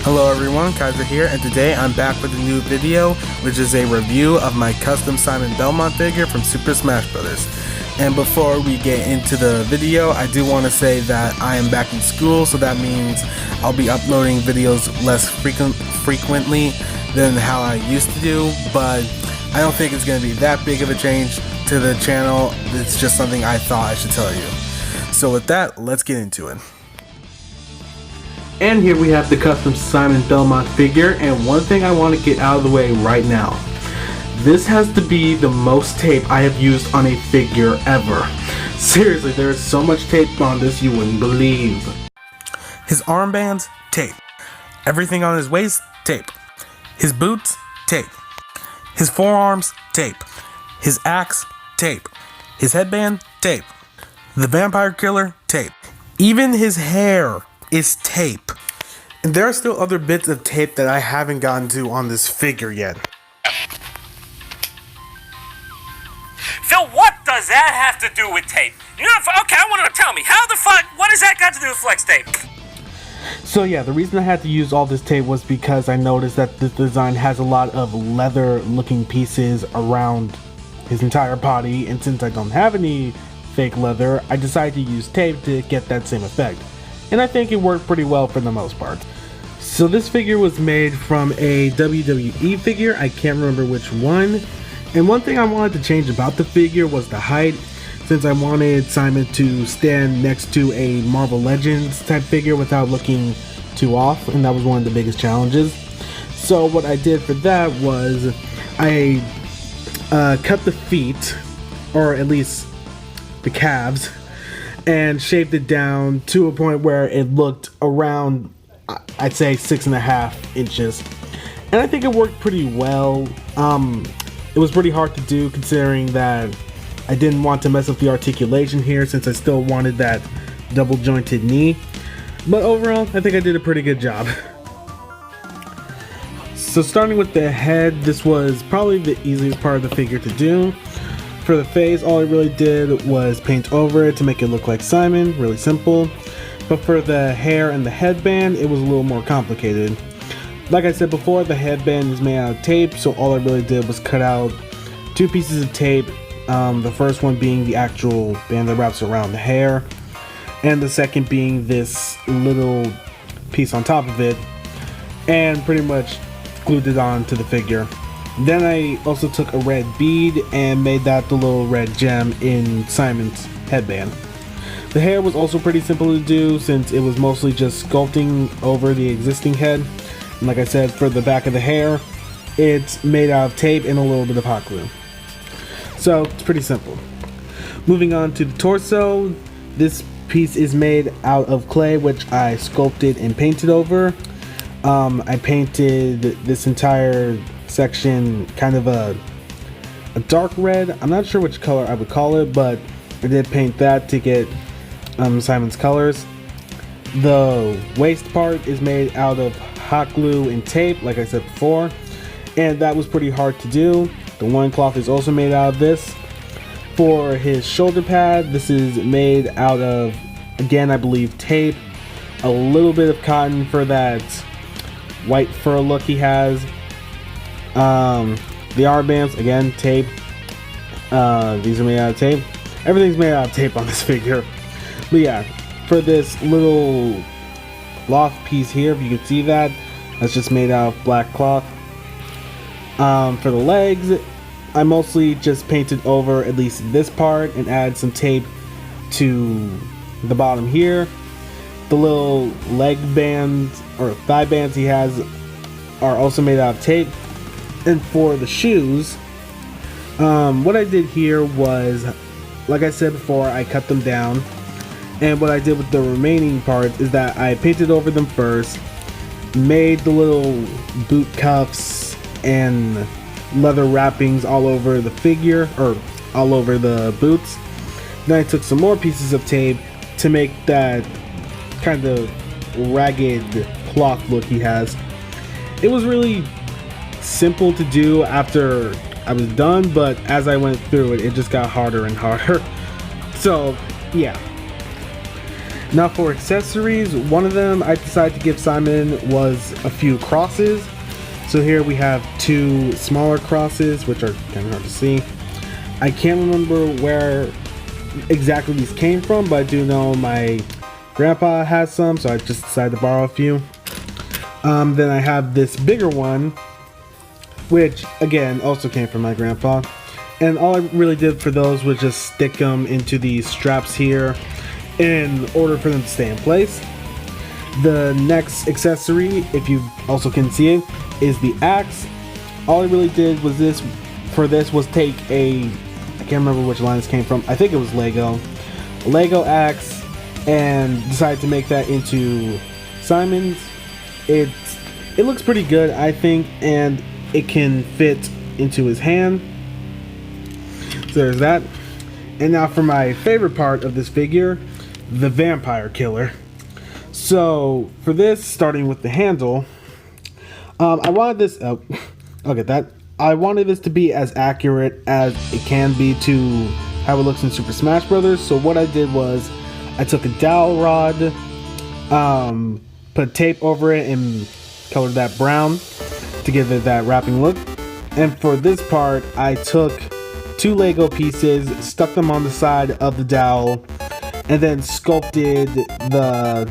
Hello everyone, Kaiser here, and today I'm back with a new video, which is a review of my custom Simon Belmont figure from Super Smash Bros. And before we get into the video, I do want to say that I am back in school, so that means I'll be uploading videos less frequently than how I used to do, but I don't think it's going to be that big of a change to the channel. It's just something I thought I should tell you. So with that, let's get into it. And here we have the custom Simon Belmont figure, and one thing I want to get out of the way right now. This has to be the most tape I have used on a figure ever. Seriously, there is so much tape on this you wouldn't believe. His armbands, tape. Everything on his waist, tape. His boots, tape. His forearms, tape. His axe, tape. His headband, tape. The vampire killer, tape. Even his hair is tape. And there are still other bits of tape that I haven't gotten to on this figure yet. Phil, what does that have to do with tape? You know, okay, I want to tell me, how the fuck, what does that got to do with flex tape? So yeah, the reason I had to use all this tape was because I noticed that this design has a lot of leather looking pieces around his entire body, and since I don't have any fake leather, I decided to use tape to get that same effect. And I think it worked pretty well for the most part. So this figure was made from a WWE figure, I can't remember which one. And one thing I wanted to change about the figure was the height, since I wanted Simon to stand next to a Marvel Legends type figure without looking too off, and that was one of the biggest challenges. So what I did for that was I cut the feet, or at least the calves, and shaved it down to a point where it looked around, I'd say, 6.5 inches. And I think it worked pretty well. It was pretty hard to do considering that I didn't want to mess up the articulation here, since I still wanted that double jointed knee. But overall, I think I did a pretty good job. So starting with the head, this was probably the easiest part of the figure to do. For the face, all I really did was paint over it to make it look like Simon, really simple. But for the hair and the headband, it was a little more complicated. Like I said before, the headband is made out of tape, so all I really did was cut out 2 pieces of tape. The first one being the actual band that wraps around the hair, and the second being this little piece on top of it, and pretty much glued it on to the figure. Then I also took a red bead and made that the little red gem in Simon's headband. The hair was also pretty simple to do, since it was mostly just sculpting over the existing head. And like I said, for the back of the hair, it's made out of tape and a little bit of hot glue. So it's pretty simple. Moving on to the torso, this piece is made out of clay, which I sculpted and painted over. I painted this entire section kind of a dark red. I'm not sure which color I would call it, but I did paint that to get Simon's colors. The waist part is made out of hot glue and tape, like I said before, and that was pretty hard to do. The loincloth is also made out of this. For his shoulder pad, this is made out of, again, I believe tape, a little bit of cotton for that white fur look he has. The armbands, again, tape. These are made out of tape. Everything's made out of tape on this figure. But yeah, for this little loft piece here, if you can see that, that's just made out of black cloth. For the legs, I mostly just painted over at least this part and added some tape to the bottom here. The little leg bands or thigh bands he has are also made out of tape. And for the shoes, what I did here was, like I said before, I cut them down. And what I did with the remaining parts is that I painted over them first, made the little boot cuffs and leather wrappings all over the figure, or all over the boots. Then I took some more pieces of tape to make that kind of ragged cloth look he has. It was really simple to do after I was done, but as I went through it, it just got harder and harder. So yeah, Now for accessories, one of them I decided to give Simon was a few crosses. So here we have 2 smaller crosses, which are kind of hard to see. I can't remember where exactly these came from, but I do know my grandpa has some, so I just decided to borrow a few. Then I have this bigger one, which again also came from my grandpa. And all I really did for those was just stick them into these straps here in order for them to stay in place. The next accessory, if you also can see it, is the axe. All I really did was was take a, I can't remember which line this came from, I think it was a Lego axe, and decided to make that into Simon's. It looks pretty good, I think, and it can fit into his hand. So there's that. And now for my favorite part of this figure, the vampire killer. So for this, starting with the handle, I wanted this I wanted this to be as accurate as it can be to how it looks in Super Smash Brothers. So what I did was I took a dowel rod, put tape over it and colored that brown to give it that wrapping look. And for this part, I took 2 Lego pieces, stuck them on the side of the dowel, and then sculpted the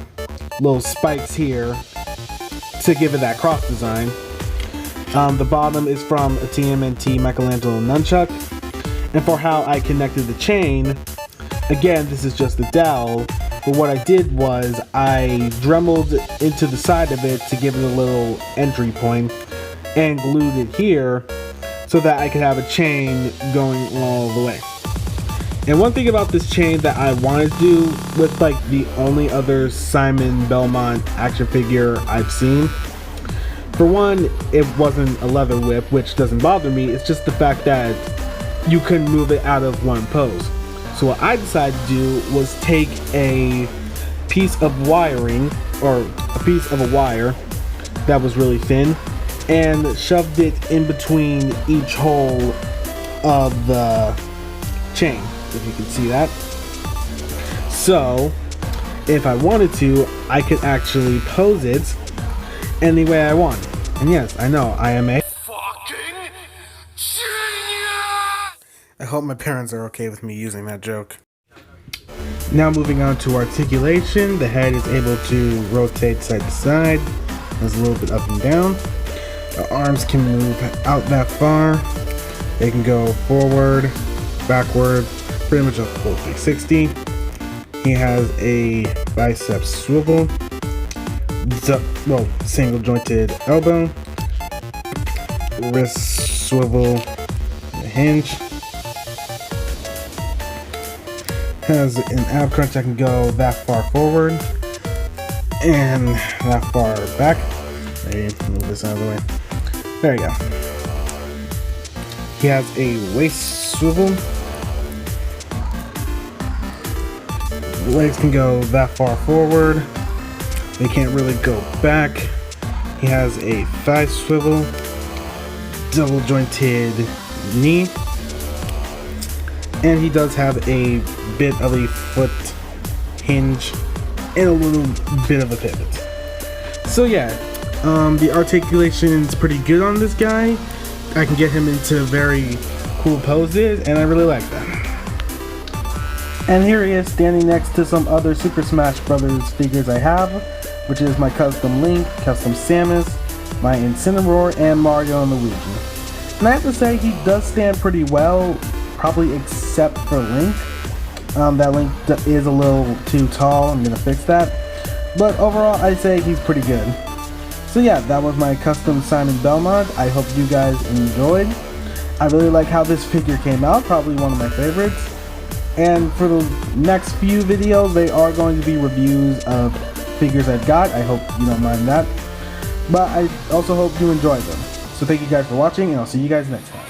little spikes here to give it that cross design. The bottom is from a TMNT Michelangelo nunchuck. And for how I connected the chain, again, this is just the dowel, but what I did was I dremeled into the side of it to give it a little entry point and glued it here so that I could have a chain going all the way. And one thing about this chain that I wanted to do with like the only other Simon Belmont action figure I've seen, for one, it wasn't a leather whip, which doesn't bother me. It's just the fact that you couldn't move it out of one pose. So what I decided to do was take a piece of wiring, or a piece of a wire that was really thin, and shoved it in between each hole of the chain, if you can see that. So if I wanted to, I could actually pose it any way I want. And yes, I know, I am a fucking genius! I hope my parents are okay with me using that joke. Now moving on to articulation, the head is able to rotate side to side. There's a little bit up and down. The arms can move out that far. They can go forward, backward, pretty much a full 360. He has a bicep swivel, single jointed elbow, wrist swivel, hinge. Has an ab crunch that can go that far forward and that far back. Maybe move this out of the way. There you go. He has a waist swivel. The legs can go that far forward. They can't really go back. He has a thigh swivel, double jointed knee, and he does have a bit of a foot hinge and a little bit of a pivot. So yeah, the articulation is pretty good on this guy. I can get him into very cool poses, and I really like that. And here he is standing next to some other Super Smash Brothers figures I have, which is my custom Link, custom Samus, my Incineroar, and Mario and Luigi. And I have to say, he does stand pretty well, probably except for Link. That Link is a little too tall. I'm gonna fix that. But overall, I'd say he's pretty good. So yeah, that was my custom Simon Belmont. I hope you guys enjoyed. I really like how this figure came out, probably one of my favorites. And for the next few videos, they are going to be reviews of figures I've got. I hope you don't mind that. But I also hope you enjoyed them. So thank you guys for watching, and I'll see you guys next time.